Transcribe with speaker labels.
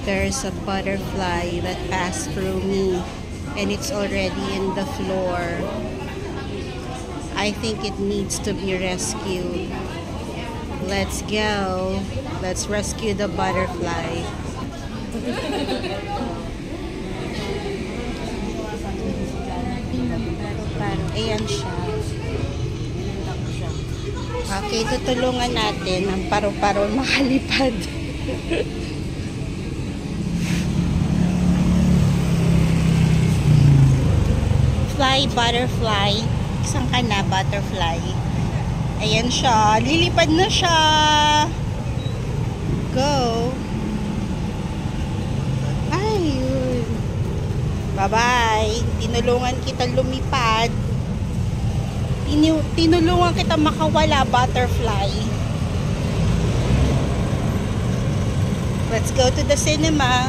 Speaker 1: There's a butterfly that passed through me and it's already in the floor. I think it needs to be rescued. Let's go. Let's rescue the butterfly. Ayan siya. Okay, tutulungan natin ang paru-paro makalipad. Fly, butterfly. Isang ka na, butterfly. Ayan siya. Lilipad na siya. Go. Ayun. Bye-bye. Tinulungan kita lumipad. Tinulungan kita makawala, butterfly. Let's go to the cinema.